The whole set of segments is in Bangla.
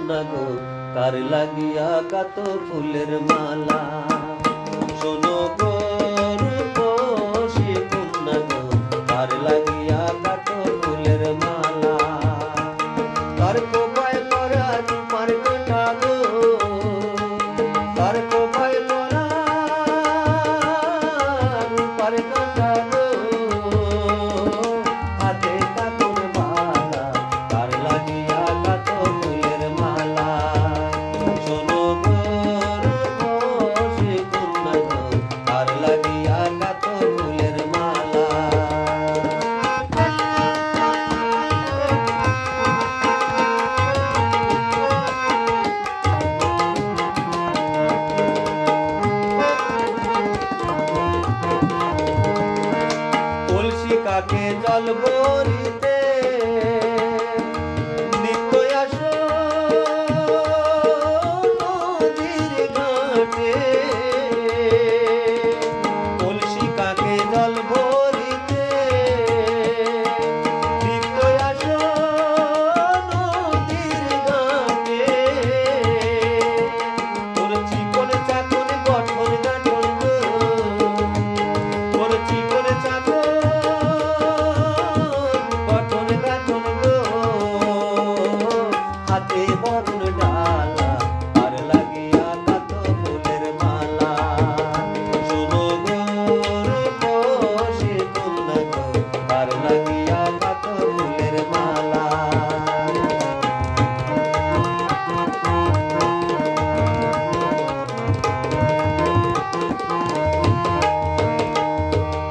কন্যা গো, কার লাগিয়া গাত ফুলের মালা। শোনো গো রূপসী কন্যা গো, কার লাগিয়া গাত ফুলের মালা। কার কোপায় পরা রূপার কাঁটা গো, কার কোপায় পরা রূপার কাঁটা গো, হাতে কাপড় মালা, কার লাগিয়া গাত ফুলের মালা। শোনো গো রূপসী কন্যা গো, কার লাগিয়া গাত ফুলের মালা। কলসি কাকে জল ভরিতে নিত্য আসো নদীর ঘাটে। কলসি কাকে জল ভরিতে নিত্য আসো নদীর ঘাটে। তোর চিকন চাকন গঠন গাঠন গো, তোর চিকন চাকন গঠন গাঠন গো, হাতে বরণ ডালা, আর লাগিয়া গাত ফুলের মালা। শোনো গো রূপসী কন্যা গো, আর লাগিয়া গাত ফুলের মালা।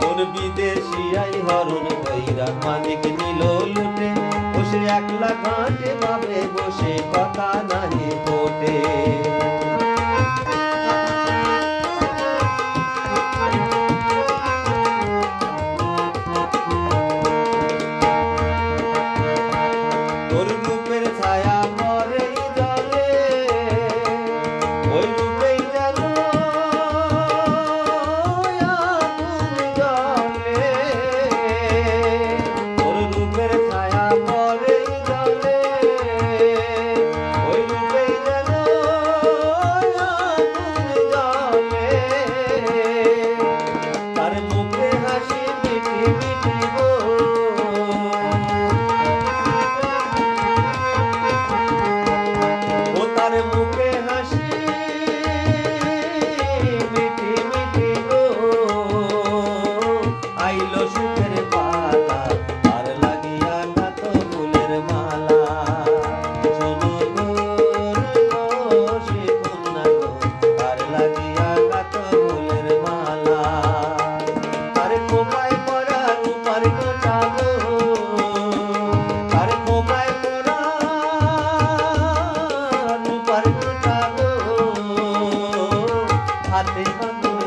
কোন বিদেশিয়াই হরণ কইরা মানিক নিল লুটে, বসে একলা ঘাটে ভাবে বসে কথা নাহি ফোটে। তোর রূপের ছায়া পরে জলে, ওই রূপেই যেন আগুন জ্বলে। তোর রূপের ছায়া পরে জলে, ওই রূপেই যেন আগুন জ্বলে। তার মুখে হাসি মিঠি মিঠি গো, ও তার মুখে হাসি মিঠি মিঠি গো, আইলো সুখের পালা, আর লাগিয়া গাত ফুলের মালা। শোনো গো রূপসী কন্যা গো, আর লাগিয়া গাত ফুলের মালা। তার কোপায় পরা রূপার কাঁটা গো, তার কোপায় পরা রূপার কাঁটা গো, হাতে কাপড়